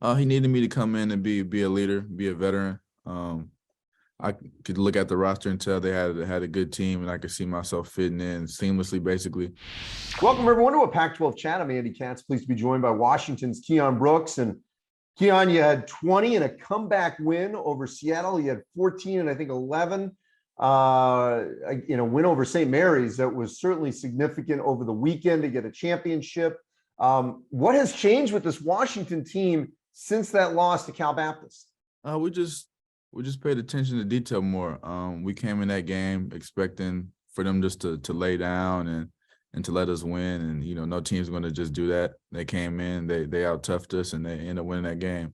He needed me to come in and be a leader, be a veteran. I could look at the roster and tell they had a good team, and I could see myself fitting in seamlessly, basically. Welcome, everyone, to a Pac-12 chat. I'm Andy Katz. Pleased to be joined by Washington's Keion Brooks. And Keion, you had 20 and a comeback win over Seattle. You had 14 and I think 11 win over St. Mary's. That was certainly significant over the weekend to get a championship. What has changed with this Washington team since that loss to Cal Baptist? We just paid attention to detail more. We came in that game expecting for them just to lay down and to let us win, and no team's going to just do that. They came in, they out-toughed us, and they ended up winning that game.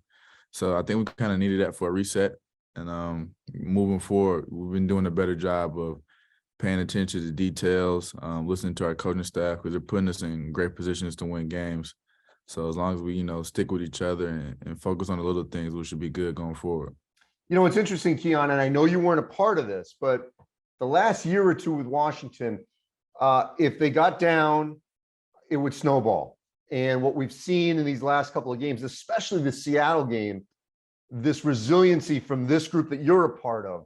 So I think we kind of needed that for a reset. And moving forward, we've been doing a better job of paying attention to details, listening to our coaching staff, because they're putting us in great positions to win games. So as long as we, stick with each other and focus on the little things, we should be good going forward. It's interesting, Keion, and I know you weren't a part of this, but the last year or two with Washington, if they got down, it would snowball. And what we've seen in these last couple of games, especially the Seattle game, this resiliency from this group that you're a part of.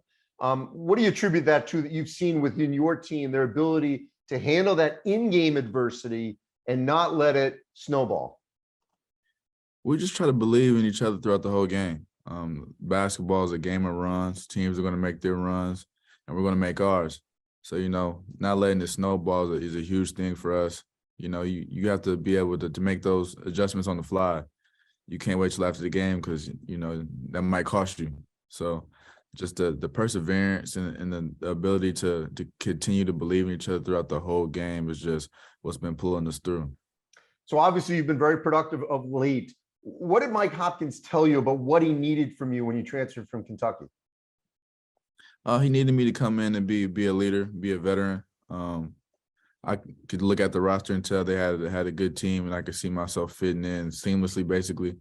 What do you attribute that to that you've seen within your team, their ability to handle that in-game adversity and not let it snowball? We just try to believe in each other throughout the whole game. Basketball is a game of runs. Teams are going to make their runs, and we're going to make ours. So, not letting it snowball is a huge thing for us. You have to be able to make those adjustments on the fly. You can't wait till after the game because, that might cost you. So just the perseverance and the ability to continue to believe in each other throughout the whole game is just what's been pulling us through. So obviously you've been very productive of late. What did Mike Hopkins tell you about what he needed from you when you transferred from Kentucky? He needed me to come in and be a leader, be a veteran. I could look at the roster and tell they had a good team, and I could see myself fitting in seamlessly, basically.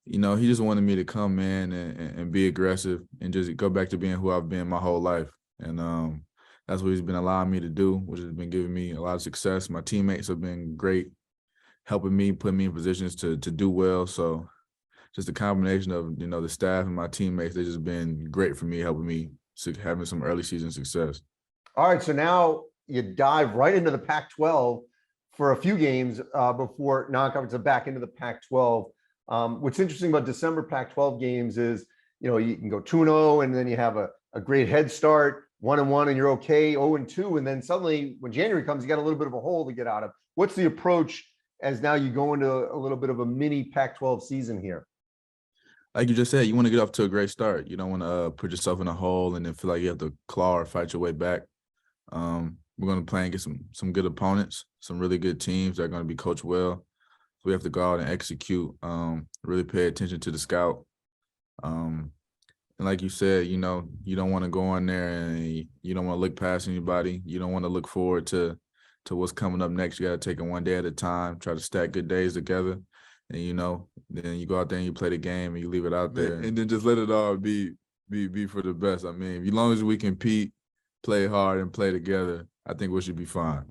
He just wanted me to come in and be aggressive and just go back to being who I've been my whole life. And that's what he's been allowing me to do, which has been giving me a lot of success. My teammates have been great, helping me, putting me in positions to do well. So just a combination of, the staff and my teammates, they've just been great for me, helping me having some early season success. All right, so now you dive right into the Pac-12 for a few games before non-conference and back into the Pac-12. What's interesting about December Pac-12 games is, you can go 2-0 and then you have a great head start, 1-1 and you're okay, 0-2, and then suddenly when January comes, you got a little bit of a hole to get out of. What's the approach as now you go into a little bit of a mini Pac-12 season here? Like you just said, you want to get off to a great start. You don't want to put yourself in a hole and then feel like you have to claw or fight your way back. We're going to play and get some good opponents, some really good teams that are going to be coached well. So we have to go out and execute, really pay attention to the scout. And like you said, you don't want to go in there and you don't want to look past anybody. You don't want to look forward to what's coming up next. You got to take it one day at a time, try to stack good days together. And, then you go out there and you play the game and you leave it out there. And then just let it all be for the best. I mean, as long as we compete, play hard, and play together, I think we should be fine.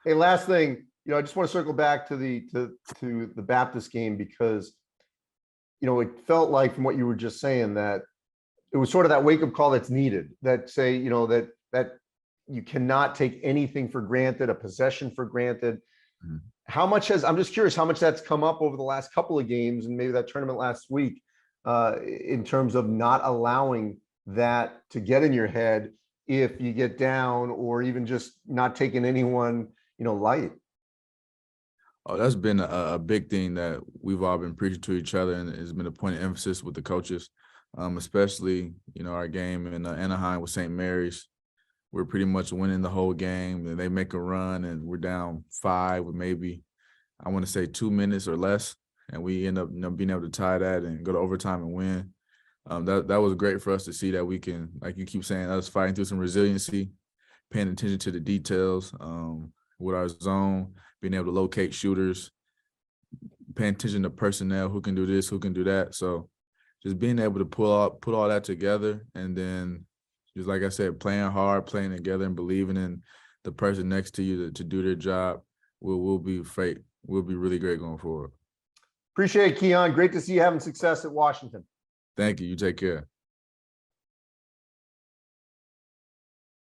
Hey, last thing, I just want to circle back to the Baptist game because, it felt like from what you were just saying that it was sort of that wake-up call that's needed, that say, that you cannot take anything for granted, a possession for granted. Mm-hmm. I'm just curious how much that's come up over the last couple of games and maybe that tournament last week in terms of not allowing that to get in your head if you get down or even just not taking anyone, light. Oh, that's been a big thing that we've all been preaching to each other, and it's been a point of emphasis with the coaches, especially, our game in Anaheim with St. Mary's. We're pretty much winning the whole game, and they make a run, and we're down 5 with maybe, I want to say 2 minutes or less, and we end up being able to tie that and go to overtime and win. That was great for us to see that we can, like you keep saying, us fighting through some resiliency, paying attention to the details with our zone, being able to locate shooters, paying attention to personnel, who can do this, who can do that. So just being able to put all that together, and then just like I said, playing hard, playing together, and believing in the person next to you to do their job will be great. We'll be really great going forward. Appreciate it, Keion. Great to see you having success at Washington. Thank you. You take care.